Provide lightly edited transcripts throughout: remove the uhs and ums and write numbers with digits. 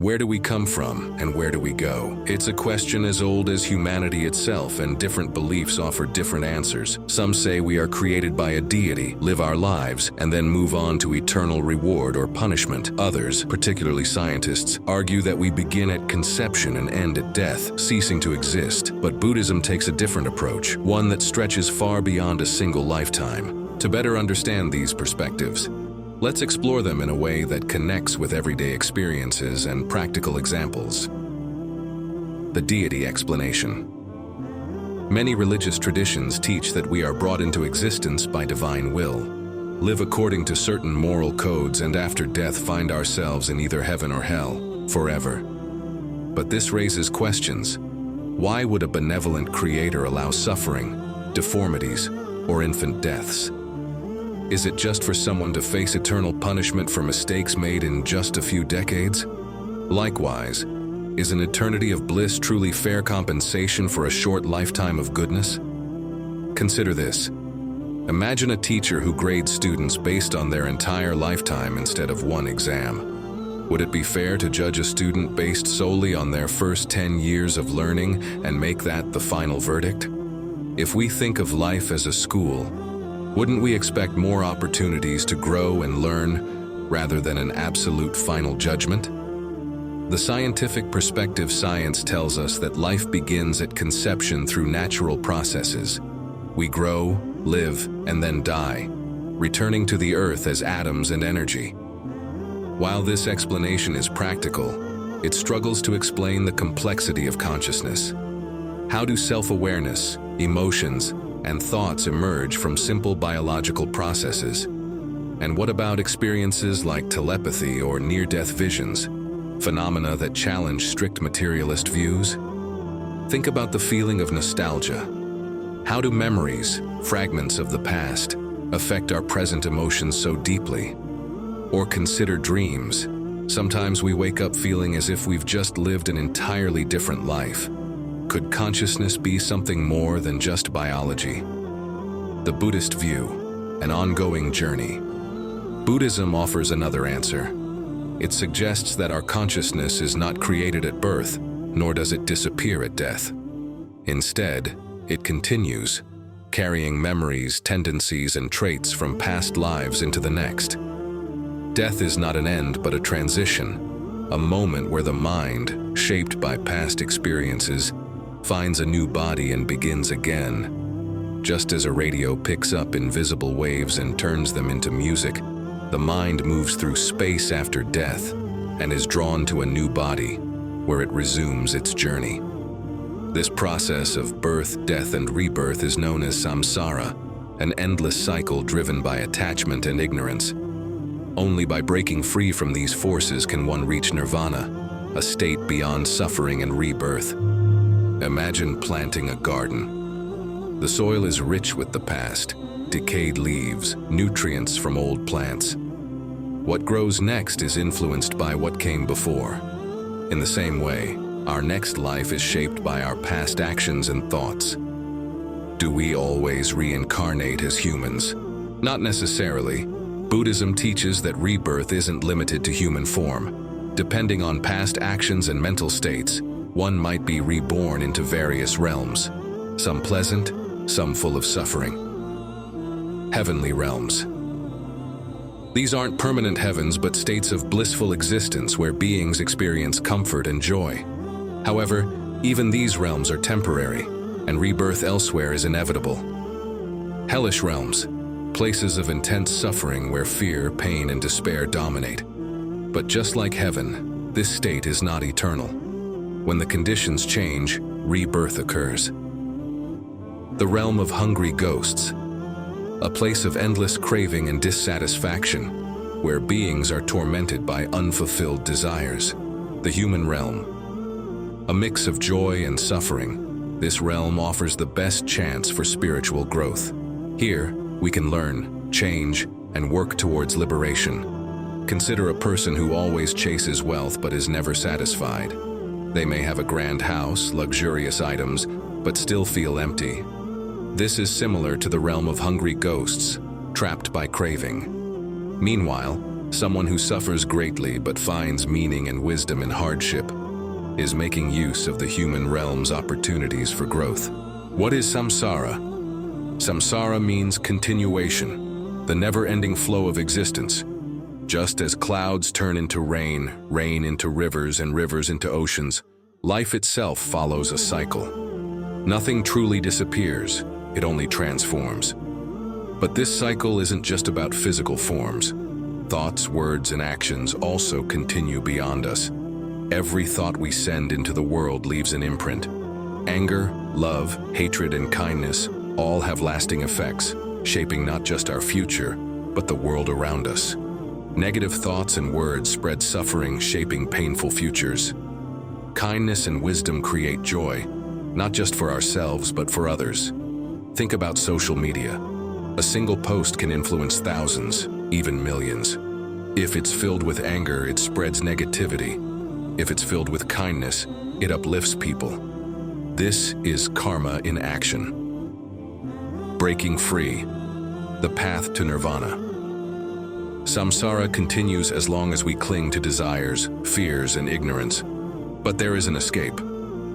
Where do we come from and where do we go? It's a question as old as humanity itself, and different beliefs offer different answers. Some say we are created by a deity, live our lives, and then move on to eternal reward or punishment. Others, particularly scientists, argue that we begin at conception and end at death, ceasing to exist. But Buddhism takes a different approach, one that stretches far beyond a single lifetime. To better understand these perspectives, let's explore them in a way that connects with everyday experiences and practical examples. The deity explanation. Many religious traditions teach that we are brought into existence by divine will, live according to certain moral codes, and after death find ourselves in either heaven or hell, forever. But this raises questions. Why would a benevolent creator allow suffering, deformities, or infant deaths? Is it just for someone to face eternal punishment for mistakes made in just a few decades? Likewise, is an eternity of bliss truly fair compensation for a short lifetime of goodness? Consider this. Imagine a teacher who grades students based on their entire lifetime instead of one exam. Would it be fair to judge a student based solely on their first 10 years of learning and make that the final verdict? If we think of life as a school, wouldn't we expect more opportunities to grow and learn rather than an absolute final judgment? The scientific perspective science tells us that life begins at conception through natural processes. We grow, live, and then die, returning to the earth as atoms and energy. While this explanation is practical, it struggles to explain the complexity of consciousness. How do self-awareness, emotions, and thoughts emerge from simple biological processes? And what about experiences like telepathy or near-death visions, phenomena that challenge strict materialist views? Think about the feeling of nostalgia. How do memories, fragments of the past, affect our present emotions so deeply? Or consider dreams. Sometimes we wake up feeling as if we've just lived an entirely different life. Could consciousness be something more than just biology? The Buddhist view, an ongoing journey. Buddhism offers another answer. It suggests that our consciousness is not created at birth, nor does it disappear at death. Instead, it continues, carrying memories, tendencies, and traits from past lives into the next. Death is not an end, but a transition, a moment where the mind, shaped by past experiences, finds a new body and begins again. Just as a radio picks up invisible waves and turns them into music, the mind moves through space after death and is drawn to a new body, where it resumes its journey. This process of birth, death, and rebirth is known as samsara, an endless cycle driven by attachment and ignorance. Only by breaking free from these forces can one reach nirvana, a state beyond suffering and rebirth. Imagine planting a garden. The soil is rich with the past, decayed leaves, nutrients from old plants. What grows next is influenced by what came before. In the same way, our next life is shaped by our past actions and thoughts. Do we always reincarnate as humans? Not necessarily. Buddhism teaches that rebirth isn't limited to human form. Depending on past actions and mental states, one might be reborn into various realms, some pleasant, some full of suffering. Heavenly realms. These aren't permanent heavens, but states of blissful existence where beings experience comfort and joy. However, even these realms are temporary, and rebirth elsewhere is inevitable. Hellish realms, places of intense suffering where fear, pain, and despair dominate. But just like heaven, this state is not eternal. When the conditions change, rebirth occurs. The realm of hungry ghosts, a place of endless craving and dissatisfaction, where beings are tormented by unfulfilled desires. The human realm, a mix of joy and suffering. This realm offers the best chance for spiritual growth. Here, we can learn, change, and work towards liberation. Consider a person who always chases wealth but is never satisfied. They may have a grand house, luxurious items, but still feel empty. This is similar to the realm of hungry ghosts, trapped by craving. Meanwhile, Someone who suffers greatly but finds meaning and wisdom in hardship is making use of the human realm's opportunities for growth. What is samsara? Samsara means continuation, the never-ending flow of existence. Just as clouds turn into rain, rain into rivers, and rivers into oceans, life itself follows a cycle. Nothing truly disappears, it only transforms. But this cycle isn't just about physical forms. Thoughts, words, and actions also continue beyond us. Every thought we send into the world leaves an imprint. Anger, love, hatred, and kindness all have lasting effects, shaping not just our future, but the world around us. Negative thoughts and words spread suffering, shaping painful futures. Kindness and wisdom create joy, not just for ourselves, but for others. Think about social media. A single post can influence thousands, even millions. If it's filled with anger, it spreads negativity. If it's filled with kindness, it uplifts people. This is karma in action. Breaking free, the path to nirvana. Samsara continues as long as we cling to desires, fears, and ignorance. But there is an escape.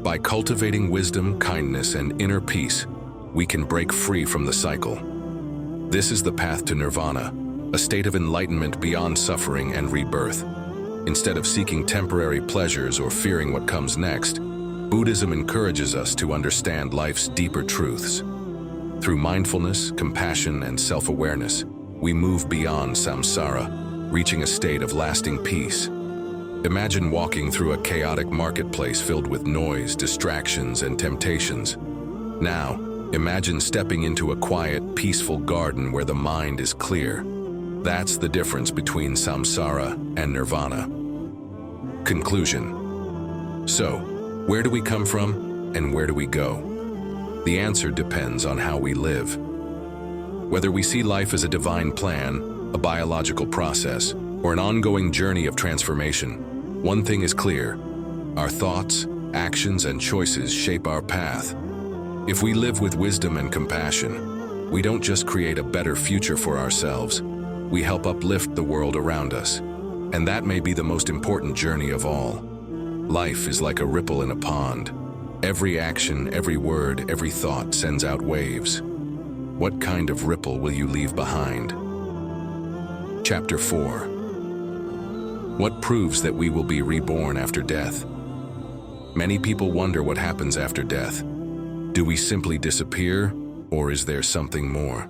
By cultivating wisdom, kindness, and inner peace, we can break free from the cycle. This is the path to nirvana, a state of enlightenment beyond suffering and rebirth. Instead of seeking temporary pleasures or fearing what comes next, Buddhism encourages us to understand life's deeper truths. Through mindfulness, compassion, and self-awareness, we move beyond samsara, reaching a state of lasting peace. Imagine walking through a chaotic marketplace filled with noise, distractions, and temptations. Now, imagine stepping into a quiet, peaceful garden where the mind is clear. That's the difference between samsara and nirvana. Conclusion. So, where do we come from and where do we go? The answer depends on how we live. Whether we see life as a divine plan, a biological process, or an ongoing journey of transformation, one thing is clear: our thoughts, actions, and choices shape our path. If we live with wisdom and compassion, we don't just create a better future for ourselves, we help uplift the world around us. And that may be the most important journey of all. Life is like a ripple in a pond. Every action, every word, every thought sends out waves. What kind of ripple will you leave behind? Chapter 4. What proves that we will be reborn after death? Many people wonder what happens after death. Do we simply disappear, or is there something more?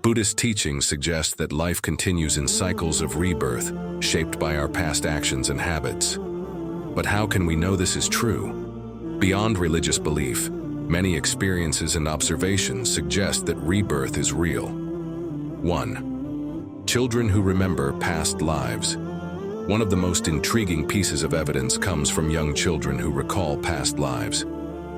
Buddhist teachings suggest that life continues in cycles of rebirth, shaped by our past actions and habits. But how can we know this is true? Beyond religious belief, many experiences and observations suggest that rebirth is real. 1. Children who remember past lives. One of the most intriguing pieces of evidence comes from young children who recall past lives.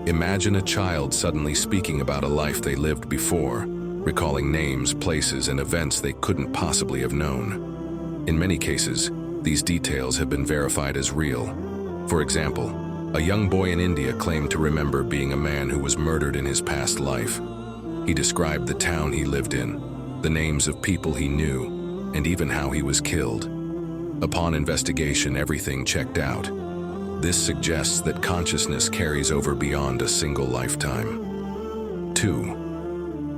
Imagine a child suddenly speaking about a life they lived before, recalling names, places, and events they couldn't possibly have known. In many cases, these details have been verified as real. For example, a young boy in India claimed to remember being a man who was murdered in his past life. He described the town he lived in, the names of people he knew, and even how he was killed. Upon investigation, everything checked out. This suggests that consciousness carries over beyond a single lifetime. 2.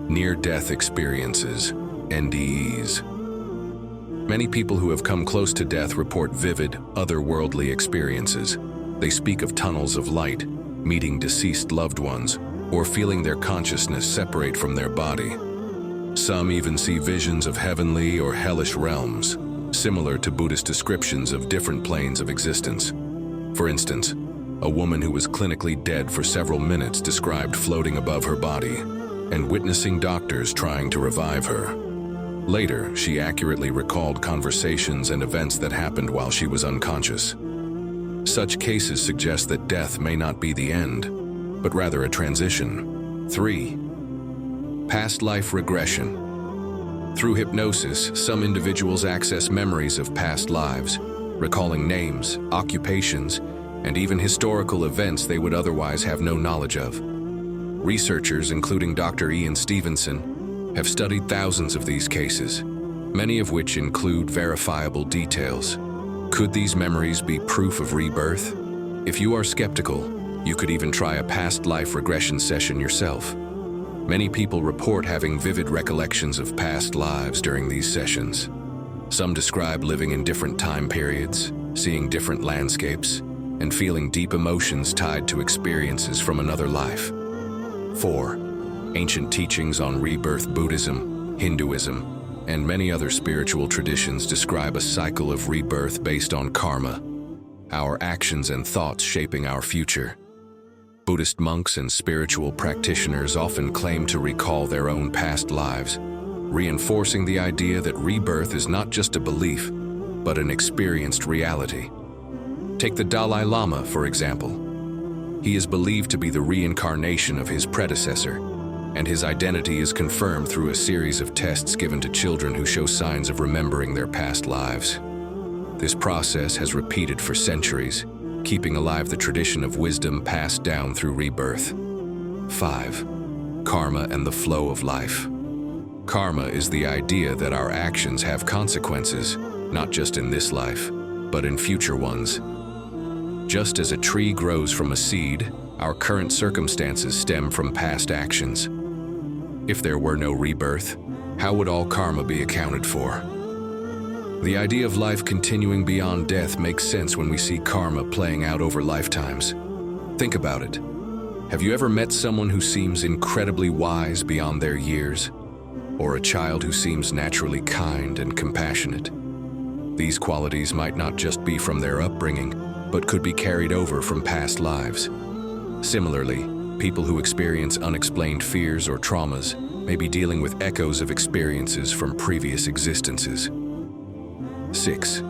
Near-death experiences, NDEs. Many people who have come close to death report vivid, otherworldly experiences. They speak of tunnels of light, meeting deceased loved ones, or feeling their consciousness separate from their body. Some even see visions of heavenly or hellish realms, similar to Buddhist descriptions of different planes of existence. For instance, a woman who was clinically dead for several minutes described floating above her body and witnessing doctors trying to revive her. Later, she accurately recalled conversations and events that happened while she was unconscious. Such cases suggest that death may not be the end, but rather a transition. 3. Past life regression. Through hypnosis, some individuals access memories of past lives, recalling names, occupations, and even historical events they would otherwise have no knowledge of. Researchers, including Dr. Ian Stevenson, have studied thousands of these cases. many of which include verifiable details. Could these memories be proof of rebirth? If you are skeptical, you could even try a past life regression session yourself. Many people report having vivid recollections of past lives during these sessions. Some describe living in different time periods, seeing different landscapes, and feeling deep emotions tied to experiences from another life. 4. Ancient teachings on rebirth. Buddhism, Hinduism, and many other spiritual traditions describe a cycle of rebirth based on karma, our actions and thoughts shaping our future. Buddhist monks and spiritual practitioners often claim to recall their own past lives, reinforcing the idea that rebirth is not just a belief, but an experienced reality. Take the Dalai Lama, for example. He is believed to be the reincarnation of his predecessor, and his identity is confirmed through a series of tests given to children who show signs of remembering their past lives. This process has repeated for centuries, keeping alive the tradition of wisdom passed down through rebirth. 5. Karma and the flow of life. Karma is the idea that our actions have consequences, not just in this life, but in future ones. Just as a tree grows from a seed, our current circumstances stem from past actions. If there were no rebirth, how would all karma be accounted for? The idea of life continuing beyond death makes sense when we see karma playing out over lifetimes. Think about it. Have you ever met someone who seems incredibly wise beyond their years? Or a child who seems naturally kind and compassionate? These qualities might not just be from their upbringing, but could be carried over from past lives. Similarly, people who experience unexplained fears or traumas may be dealing with echoes of experiences from previous existences. 6.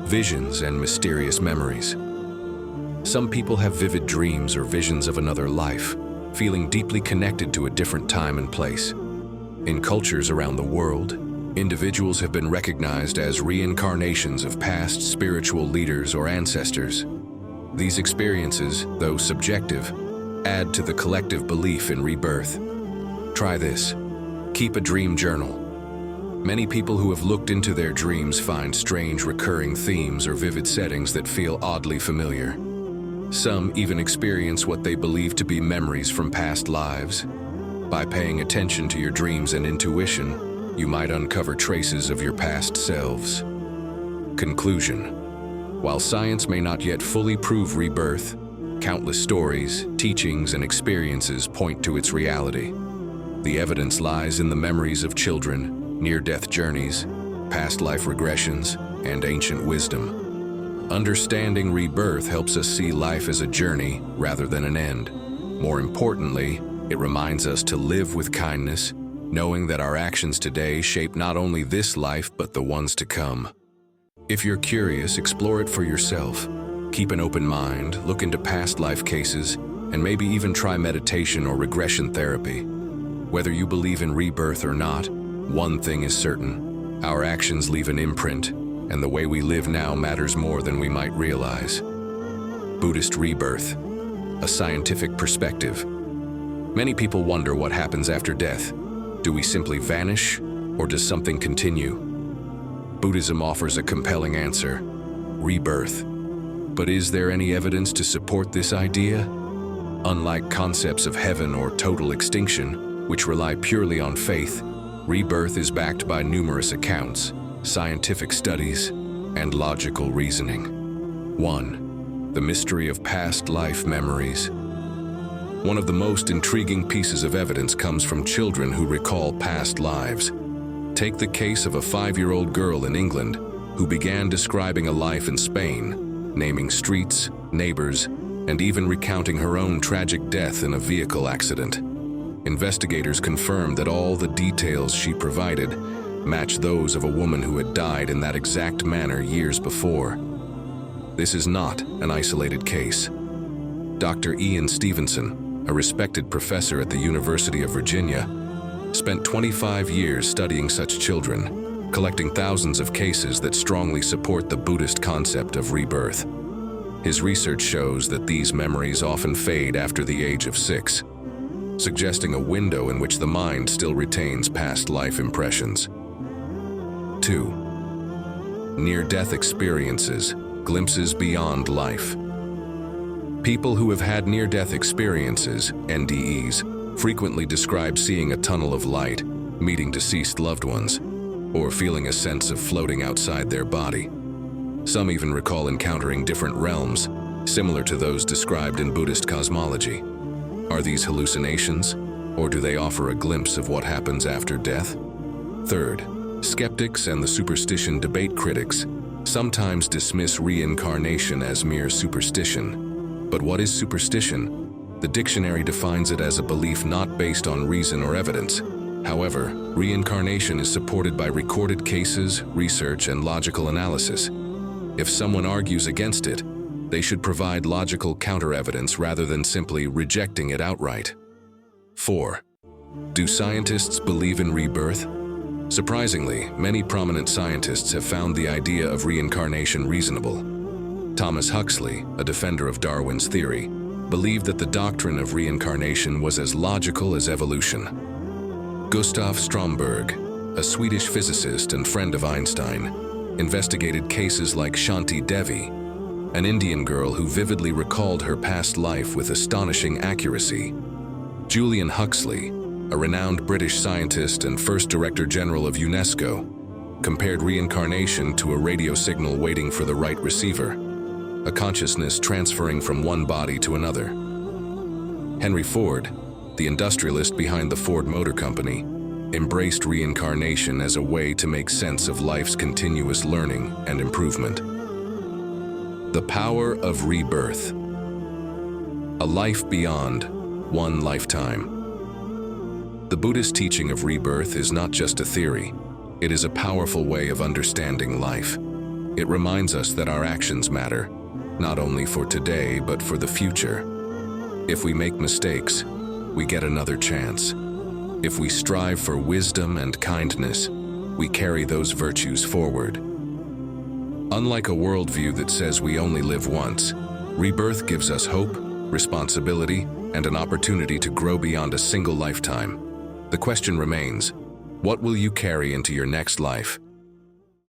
Visions and mysterious memories. Some people have vivid dreams or visions of another life, feeling deeply connected to a different time and place. In cultures around the world, individuals have been recognized as reincarnations of past spiritual leaders or ancestors. These experiences, though subjective, add to the collective belief in rebirth. Try this. Keep a dream journal. Many people who have looked into their dreams find strange recurring themes or vivid settings that feel oddly familiar. Some even experience what they believe to be memories from past lives. By paying attention to your dreams and intuition, you might uncover traces of your past selves. Conclusion. While science may not yet fully prove rebirth, countless stories, teachings, and experiences point to its reality. The evidence lies in the memories of children, near-death journeys, past life regressions, and ancient wisdom. Understanding rebirth helps us see life as a journey rather than an end. More importantly, it reminds us to live with kindness, knowing that our actions today shape not only this life but the ones to come. If you're curious, explore it for yourself. Keep an open mind, look into past life cases, and maybe even try meditation or regression therapy. Whether you believe in rebirth or not, one thing is certain: our actions leave an imprint, and the way we live now matters more than we might realize. Buddhist Rebirth, a scientific perspective. Many people wonder what happens after death. Do we simply vanish, or does something continue? Buddhism offers a compelling answer: rebirth. But is there any evidence to support this idea? Unlike concepts of heaven or total extinction, which rely purely on faith, rebirth is backed by numerous accounts, scientific studies, and logical reasoning. 1. The mystery of past life memories. One of the most intriguing pieces of evidence comes from children who recall past lives. Take the case of a 5-year-old girl in England who began describing a life in Spain, naming streets, neighbors, and even recounting her own tragic death in a vehicle accident. Investigators confirmed that all the details she provided matched those of a woman who had died in that exact manner years before. This is not an isolated case. Dr. Ian Stevenson, a respected professor at the University of Virginia, spent 25 years studying such children, collecting thousands of cases that strongly support the Buddhist concept of rebirth. His research shows that these memories often fade after the age of 6, suggesting a window in which the mind still retains past life impressions. 2. Near-death experiences, glimpses beyond life. People who have had near-death experiences, NDEs, frequently describe seeing a tunnel of light, meeting deceased loved ones, or feeling a sense of floating outside their body. Some even recall encountering different realms, similar to those described in Buddhist cosmology. Are these hallucinations, or do they offer a glimpse of what happens after death? Third, skeptics and the superstition debate critics sometimes dismiss reincarnation as mere superstition. But what is superstition? The dictionary defines it as a belief not based on reason or evidence. However, reincarnation is supported by recorded cases, research, and logical analysis. If someone argues against it, they should provide logical counter-evidence rather than simply rejecting it outright. 4. Do scientists believe in rebirth? Surprisingly, many prominent scientists have found the idea of reincarnation reasonable. Thomas Huxley, a defender of Darwin's theory, believed that the doctrine of reincarnation was as logical as evolution. Gustav Stromberg, a Swedish physicist and friend of Einstein, investigated cases like Shanti Devi, an Indian girl who vividly recalled her past life with astonishing accuracy. Julian Huxley, a renowned British scientist and first Director General of UNESCO, compared reincarnation to a radio signal waiting for the right receiver, a consciousness transferring from one body to another. Henry Ford, the industrialist behind the Ford Motor Company, embraced reincarnation as a way to make sense of life's continuous learning and improvement. The power of rebirth. A life beyond one lifetime. The Buddhist teaching of rebirth is not just a theory. It is a powerful way of understanding life. It reminds us that our actions matter, not only for today, but for the future. If we make mistakes, we get another chance. If we strive for wisdom and kindness, we carry those virtues forward. Unlike a worldview that says we only live once, rebirth gives us hope, responsibility, and an opportunity to grow beyond a single lifetime. The question remains, what will you carry into your next life?